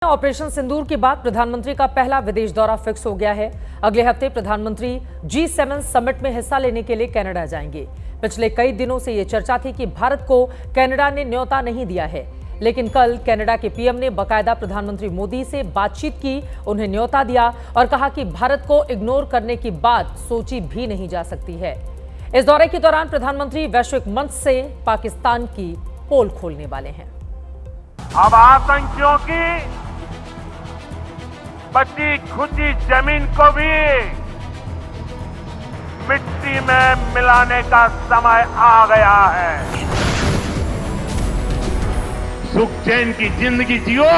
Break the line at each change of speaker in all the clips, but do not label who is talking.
Operation सिंदूर के बाद प्रधानमंत्री का पहला विदेश दौरा फिक्स हो गया है। अगले हफ्ते प्रधानमंत्री G7 समिट में हिस्सा लेने के लिए कनाडा जाएंगे। पिछले कई दिनों से ये चर्चा थी कि भारत को कनाडा ने न्योता नहीं दिया है, लेकिन कल कनाडा के पीएम ने बाकायदा प्रधानमंत्री मोदी से बातचीत की, उन्हें न्योता दिया और कहा कि भारत को इग्नोर करने की बात सोची भी नहीं जा सकती है। इस दौरे के दौरान प्रधानमंत्री वैश्विक मंच से पाकिस्तान की पोल खोलने वाले हैं।
अब आतंकियों की बची खुची जमीन को भी मिट्टी में मिलाने का समय आ गया है। सुख चैन की जिंदगी जियो,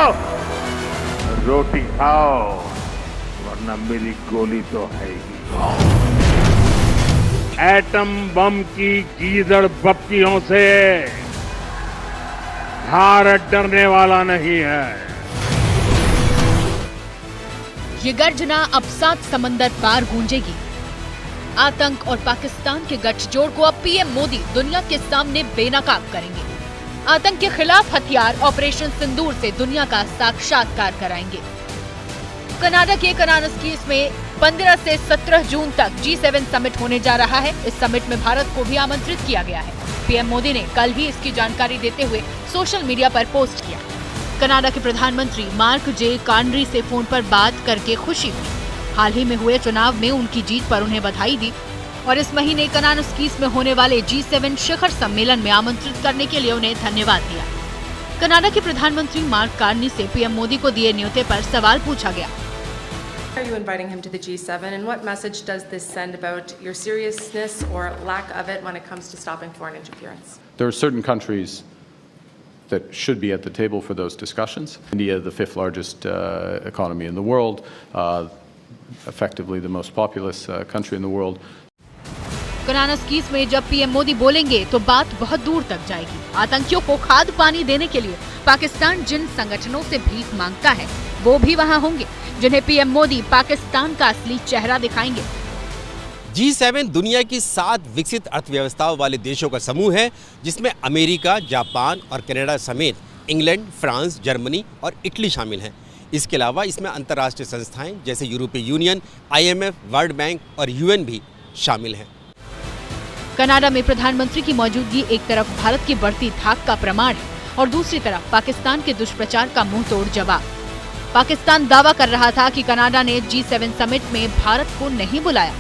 रोटी खाओ, वरना मेरी गोली तो है ही। एटम बम की गीदड़ बप्तियों से भारत डरने वाला नहीं है।
ये गर्जना अब 7 समंदर पार गूंजेगी। आतंक और पाकिस्तान के गठजोड़ को अब पीएम मोदी दुनिया के सामने बेनकाब करेंगे। आतंक के खिलाफ हथियार ऑपरेशन सिंदूर से दुनिया का साक्षात्कार कराएंगे। कनाडा के कनानस्कीस में 15 से 17 जून तक G7 समिट होने जा रहा है। इस समिट में भारत को भी आमंत्रित किया गया है। पीएम मोदी ने कल ही इसकी जानकारी देते हुए सोशल मीडिया पर पोस्ट किया। कनाडा के प्रधानमंत्री मार्क जे कार्नी से फोन पर बात करके खुशी हुई। हाल ही में हुए चुनाव में उनकी जीत पर उन्हें बधाई दी और इस महीने कनानस्कीस में होने वाले G7 शिखर सम्मेलन में आमंत्रित करने के लिए उन्हें धन्यवाद दिया। कनाडा के प्रधानमंत्री मार्क कार्नी से पीएम मोदी को दिए न्योते पर सवाल पूछा गया।
Are you inviting him to the G7, and what message does this send about your seriousness or lack of it when it comes to stopping foreign interference?
There are certain countries that should be at the table for those discussions. India, the 5th largest economy in the world, effectively the most populous country in the world.
कनानस्कीस में जब PM Modi बोलेंगे तो बात बहुत दूर तक जाएगी। आतंकियों को खाद पानी देने के लिए पाकिस्तान जिन संगठनों से भीख मांगता है वो भी वहां होंगे, जिन्हें पीएम मोदी पाकिस्तान का असली चेहरा दिखाएंगे।
G7 दुनिया की 7 विकसित अर्थव्यवस्थाओं वाले देशों का समूह है, जिसमें अमेरिका, जापान और कनाडा समेत इंग्लैंड, फ्रांस, जर्मनी और इटली शामिल हैं। इसके अलावा इसमें अंतर्राष्ट्रीय संस्थाएं जैसे यूरोपीय यूनियन, IMF, वर्ल्ड बैंक और UN भी शामिल हैं।
कनाडा में प्रधानमंत्री की मौजूदगी एक तरफ भारत की बढ़ती धाक का प्रमाण है और दूसरी तरफ पाकिस्तान के दुष्प्रचार का मुंह तोड़ जवाब। पाकिस्तान दावा कर रहा था कि कनाडा ने G7 समिट में भारत को नहीं बुलाया।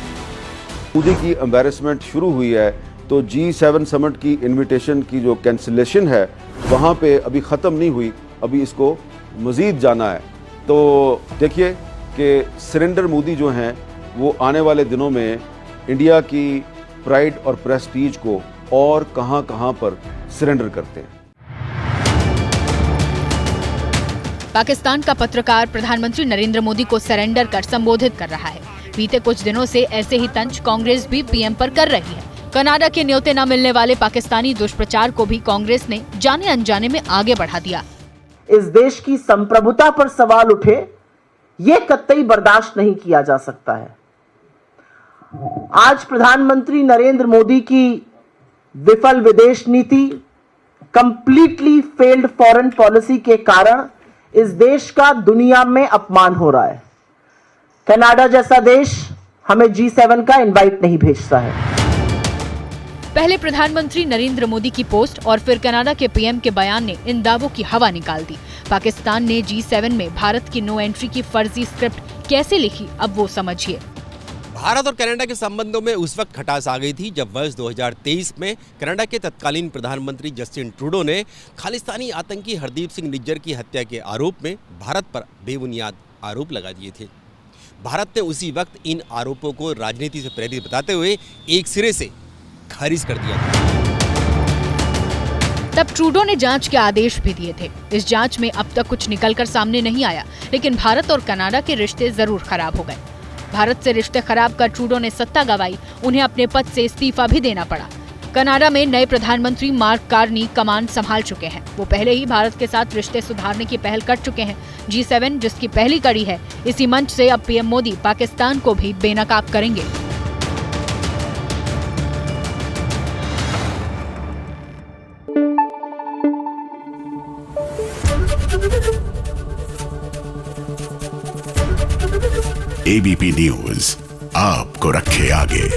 मोदी की एम्बैरेसमेंट शुरू हुई है तो G7 समिट की इनविटेशन की जो कैंसिलेशन है वहाँ पे अभी ख़त्म नहीं हुई, अभी इसको मज़ीद जाना है। तो देखिए कि सरेंडर मोदी जो हैं वो आने वाले दिनों में इंडिया की प्राइड और प्रेस्टीज को और कहां पर सरेंडर करते हैं।
पाकिस्तान का पत्रकार प्रधानमंत्री नरेंद्र मोदी को सरेंडर कर संबोधित कर रहा है। बीते कुछ दिनों से ऐसे ही तंज कांग्रेस भी पीएम पर कर रही है। कनाडा के न्योते न मिलने वाले पाकिस्तानी दुष्प्रचार को भी कांग्रेस ने जाने अनजाने में आगे बढ़ा दिया।
इस देश की संप्रभुता पर सवाल उठे, ये कतई बर्दाश्त नहीं किया जा सकता है। आज प्रधानमंत्री नरेंद्र मोदी की विफल विदेश नीति, कंप्लीटली फेल्ड फॉरेन पॉलिसी के कारण इस देश का दुनिया में अपमान हो रहा है। कनाडा जैसा देश हमें G7 का इनवाइट नहीं भेजता है।
पहले प्रधानमंत्री नरेंद्र मोदी की पोस्ट और फिर कनाडा के पीएम के बयान ने इन दावों की हवा निकाल दी। पाकिस्तान ने G7 में भारत की नो एंट्री की फर्जी स्क्रिप्ट कैसे लिखी, अब वो समझिए।
भारत और कनाडा के संबंधों में उस वक्त खटास आ गई थी जब वर्ष 2023 में कनाडा के तत्कालीन प्रधानमंत्री जस्टिन ट्रूडो ने खालिस्तानी आतंकी हरदीप सिंह निज्जर की हत्या के आरोप में भारत पर बेबुनियाद आरोप लगा दिए थे। भारत ने उसी वक्त इन आरोपों को राजनीति से प्रेरित बताते हुए एक सिरे से खारिज कर दिया था।
तब ट्रूडो ने जांच के आदेश भी दिए थे। इस जांच में अब तक कुछ निकलकर सामने नहीं आया, लेकिन भारत और कनाडा के रिश्ते जरूर खराब हो गए। भारत से रिश्ते खराब कर ट्रूडो ने सत्ता गंवाई, उन्हें अपने पद से इस्तीफा भी देना पड़ा। कनाडा में नए प्रधानमंत्री मार्क कार्नी कमान संभाल चुके हैं। वो पहले ही भारत के साथ रिश्ते सुधारने की पहल कर चुके हैं। G7 जिसकी पहली कड़ी है, इसी मंच से अब पीएम मोदी पाकिस्तान को भी बेनकाब करेंगे।
एबीपी न्यूज आपको रखे आगे।